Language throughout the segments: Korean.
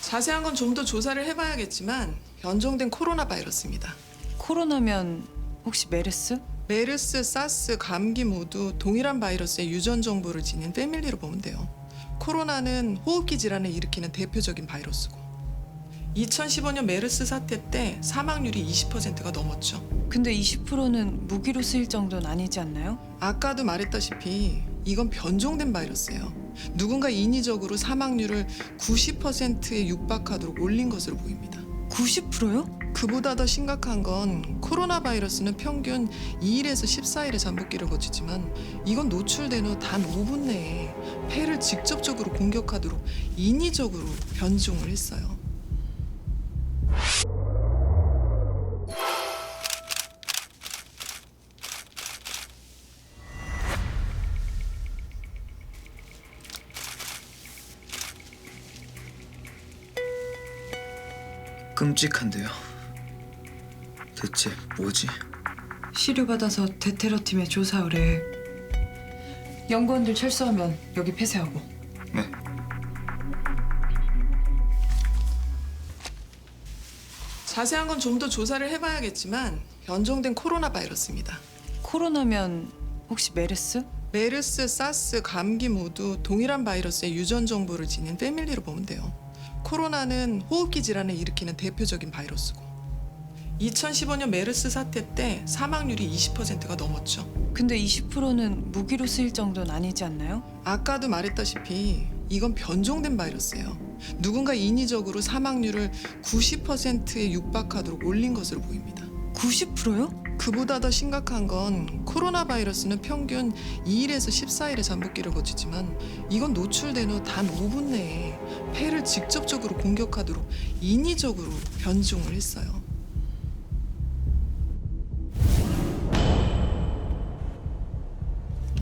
자세한 건 좀 더 조사를 해봐야겠지만 변종된 코로나 바이러스입니다. 코로나면 혹시 메르스? 메르스, 사스, 감기 모두 동일한 바이러스의 유전 정보를 지닌 패밀리로 보면 돼요. 코로나는 호흡기 질환을 일으키는 대표적인 바이러스고 2015년 메르스 사태 때 사망률이 20%가 넘었죠. 근데 20%는 무기로 쓰일 정도는 아니지 않나요? 아까도 말했다시피 이건 변종된 바이러스예요. 누군가 인위적으로 사망률을 90%에 육박하도록 올린 것으로 보입니다. 90%요? 그보다 더 심각한 건 코로나 바이러스는 평균 2일에서 14일의 잠복기를 거치지만 이건 노출된 후 단 5분 내에 폐를 직접적으로 공격하도록 인위적으로 변종을 했어요. 끔찍한데요. 대체 뭐지? 시료받아서 대테러 팀에 조사 의뢰. 연구원들 철수하면 여기 폐쇄하고. 네. 자세한 건 좀 더 조사를 해봐야겠지만 변종된 코로나 바이러스입니다. 코로나면 혹시 메르스? 메르스, 사스, 감기 모두 동일한 바이러스의 유전 정보를 지닌 패밀리로 보면 돼요. 코로나는 호흡기 질환을 일으키는 대표적인 바이러스고 2015년 메르스 사태 때 사망률이 20%가 넘었죠. 근데 20%는 무기로 쓰일 정도는 아니지 않나요? 아까도 말했다시피 이건 변종된 바이러스예요. 누군가 인위적으로 사망률을 90%에 육박하도록 올린 것으로 보입니다. 90%요? 그보다 더 심각한 건 코로나 바이러스는 평균 2일에서 14일의 잠복기를 거치지만 이건 노출된 후 단 5분 내에 폐를 직접적으로 공격하도록 인위적으로 변종을 했어요.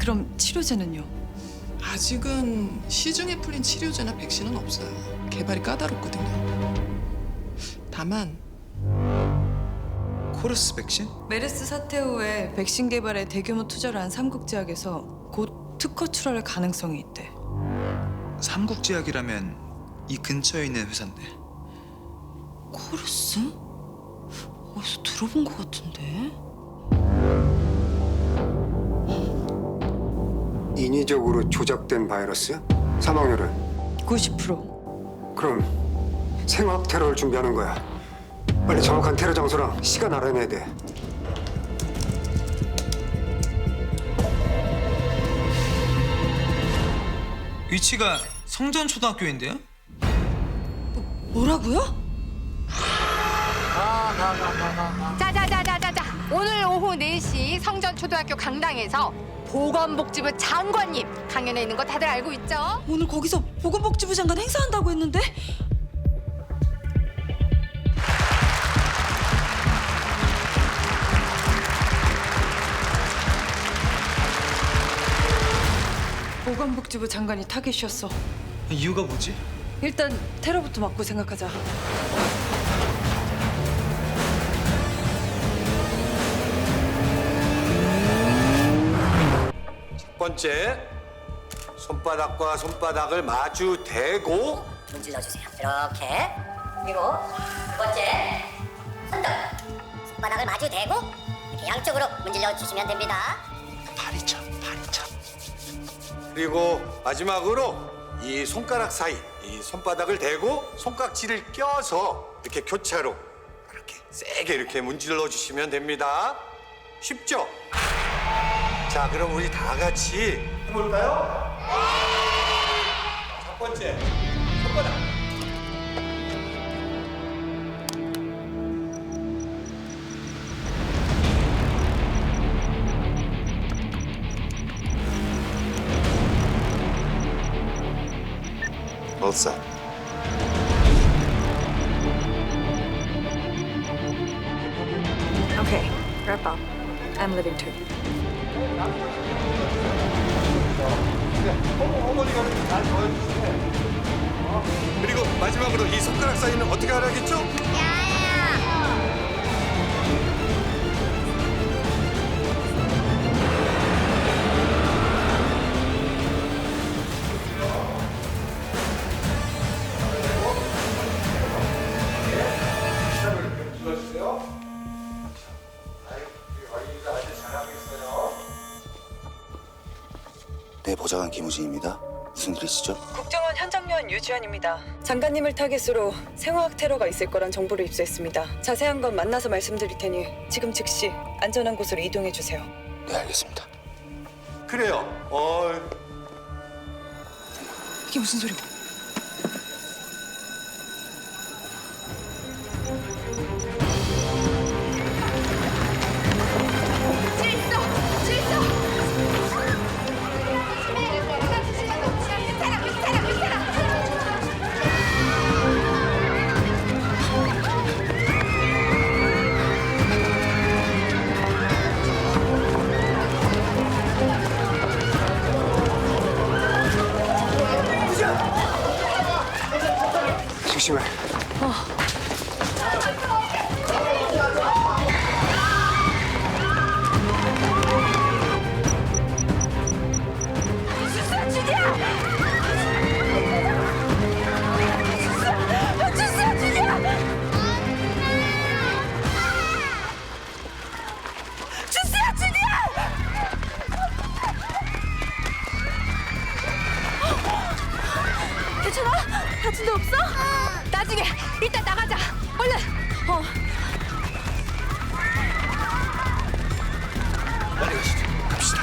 그럼 치료제는요? 아직은 시중에 풀린 치료제나 백신은 없어요. 개발이 까다롭거든요. 다만 코르스 백신? 메르스 사태 후에 백신 개발에 대규모 투자를 한 삼국제약에서 곧 특허 출원할 가능성이 있대. 삼국제약이라면 이 근처에 있는 회사인데. 코르스? 어디서 들어본 것 같은데? 인위적으로 조작된 바이러스? 사망률은? 90%. 그럼 생화학 테러를 준비하는 거야. 빨리 정확한 테러 장소랑 시간 알아내야 돼. 위치가 성전초등학교인데요? 뭐라고요? 자자자자자자 오늘 오후 4시 성전초등학교 강당에서 보건복지부 장관님 강연에 있는 거 다들 알고 있죠? 오늘 거기서 보건복지부 장관 행사한다고 했는데? 보건복지부 장관이 타겟이었어. 이유가 뭐지? 일단 테러부터 막고 생각하자. 첫 번째, 손바닥과 손바닥을 마주 대고 문질러 주세요. 이렇게. 그리고 두 번째, 손등. 손바닥을 마주 대고 이렇게 양쪽으로 문질러 주시면 됩니다. 발이 참. 그리고 마지막으로 이 손가락 사이 이 손바닥을 대고 손깍지를 껴서 이렇게 교차로 이렇게 세게 이렇게 문질러 주시면 됩니다. 쉽죠? 자, 그럼 우리 다 같이 해볼까요? 첫 번째, 손바닥. Both sides. Okay, wrap up. I'm leaving too. 어머니가 이렇게 잘 보여주시네. 그리고 마지막으로 이 손가락 사이는 어떻게 하라겠죠? 보좌관 김우진입니다. 무슨 일이시죠? 국정원 현장요원 유지환입니다. 장관님을 타깃으로 생화학 테러가 있을 거란 정보를 입수했습니다. 자세한 건 만나서 말씀드릴 테니 지금 즉시 안전한 곳으로 이동해 주세요. 네, 알겠습니다. 그래요. 이게 무슨 소리야? 조심해. 다친 데 없어? 나중에 이따 나가자. 얼른. 빨리 가시죠.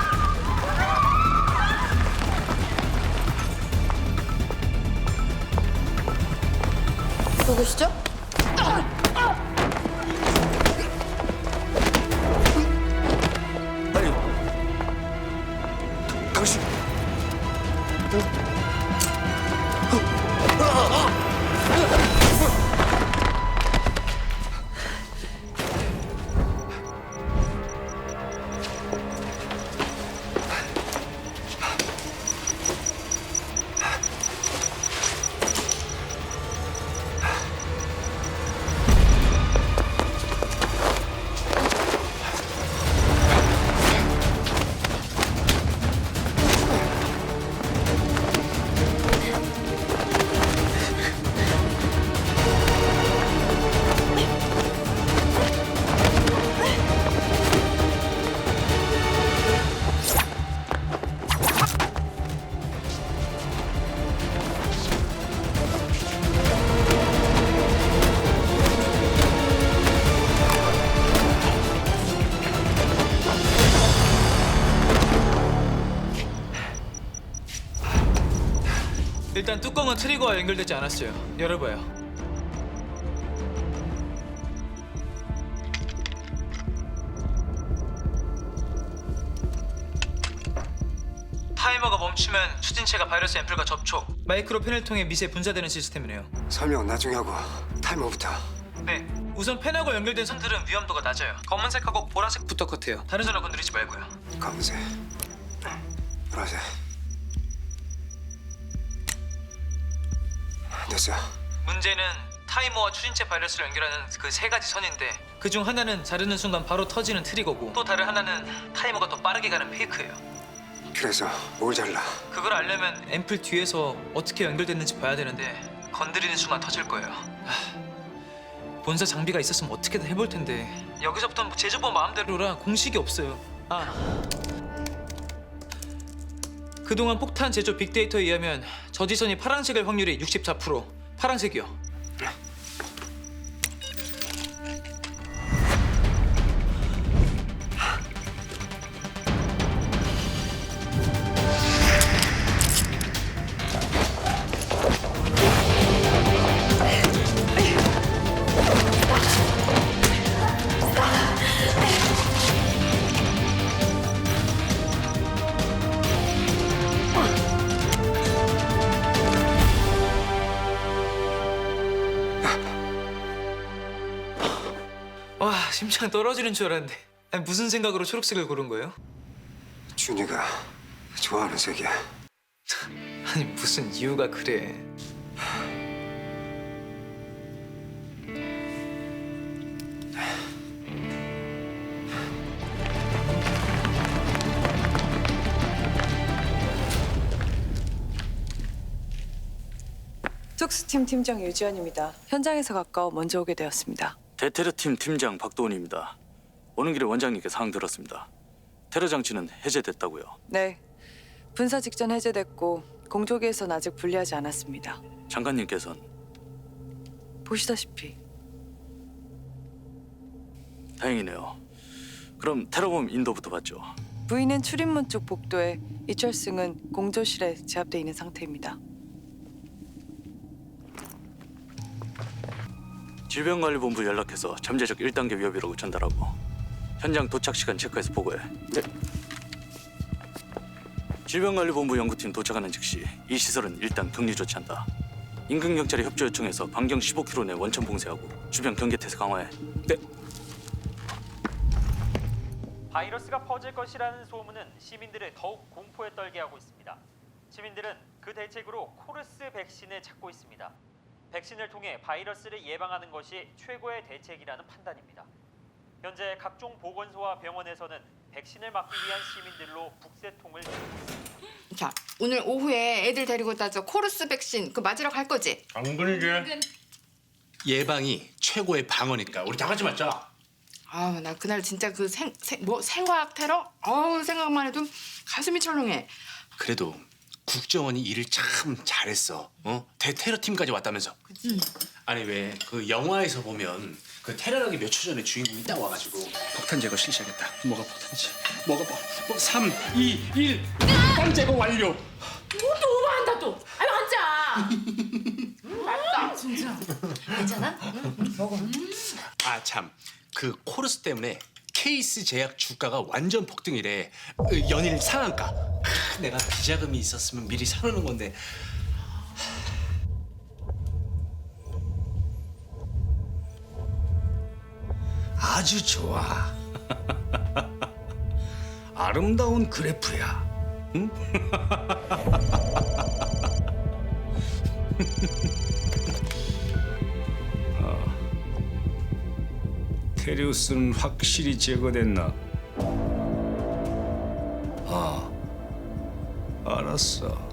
누구시죠? 빨리. 당신 일단 뚜껑은 트리거와 연결되지 않았어요. 열어봐요. 타이머가 멈추면 추진체가 바이러스 앰플과 접촉. 마이크로 패널 통해 미세 분사되는 시스템이네요. 설명 나중에 하고 타이머부터. 네. 우선 펜하고 연결된 선들은 위험도가 낮아요. 검은색하고 보라색부터 컷해요. 다른 선을 건드리지 말고요. 검은색, 보라색. 됐어. 문제는 타이머와 추진체 바이러스를 연결하는 그 세 가지 선인데 그 중 하나는 자르는 순간 바로 터지는 트리거고 또 다른 하나는 타이머가 더 빠르게 가는 페이크예요. 그래서 뭘 잘라? 그걸 알려면 앰플 뒤에서 어떻게 연결됐는지 봐야 되는데 건드리는 순간 터질 거예요. 본사 장비가 있었으면 어떻게든 해볼 텐데 여기서부터는 제조법 마음대로라 공식이 없어요. 그동안 폭탄 제조 빅데이터에 의하면 저지선이 파란색일 확률이 64%. 파란색이요. 와, 심장 떨어지는 줄 알았는데. 아니, 무슨 생각으로 초록색을 고른 거예요? 준이가 좋아하는 색이야. 아니 무슨 이유가 그래. 특수팀 팀장 유지환입니다. 현장에서 가까워 먼저 오게 되었습니다. 대테러팀 팀장 박도훈입니다. 오는 길에 원장님께 사항 들었습니다. 테러 장치는 해제됐다고요. 네. 분사 직전 해제됐고 공조기에선 아직 분리하지 않았습니다. 장관님께서는 보시다시피 다행이네요. 그럼 테러범 인도부터 받죠. 부인은 출입문 쪽 복도에, 이철승은 공조실에 제압돼 있는 상태입니다. 질병관리본부 연락해서 잠재적 1단계 위협이라고 전달하고 현장 도착 시간 체크해서 보고해. 네. 질병관리본부 연구팀 도착하는 즉시 이 시설은 일단 격리 조치한다. 인근 경찰에 협조 요청해서 반경 15km 내 원천 봉쇄하고 주변 경계 태세 강화해. 네. 바이러스가 퍼질 것이라는 소문은 시민들을 더욱 공포에 떨게 하고 있습니다. 시민들은 그 대책으로 코르스 백신을 찾고 있습니다. 백신을 통해 바이러스를 예방하는 것이 최고의 대책이라는 판단입니다. 현재 각종 보건소와 병원에서는 백신을 맞기 위한 시민들로 북새통을 들고 있습니다. 자, 오늘 오후에 애들 데리고 따져 코르스 백신 그 맞으러 갈 거지? 예방이 최고의 방어니까 우리 다 같이 맞자. 아, 나 그날 진짜 그 생화학 테러? 생각만 해도 가슴이 철렁해. 그래도 국정원이 일을 참 잘했어. 대테러 팀까지 왔다면서. 그치? 아니 왜 그 영화에서 보면 그 테러하기 몇 초 전에 주인공이 딱 와가지고 폭탄 제거 실시하겠다. 뭐가 폭탄이지? 먹어봐. 3, 2, 1. 폭탄 제거 완료. 또 오버한다 또. 아유 앉아. 맞다 진짜. 괜찮아? 먹어. 아 참. 그 코르스 때문에 케이스 제약 주가가 완전 폭등이래. 연일 상한가. 내가 비자금이 있었으면 미리 사놓는 건데. 아주 좋아. 아름다운 그래프야. 응? 테리우스는 확실히 제거됐나? 알았어.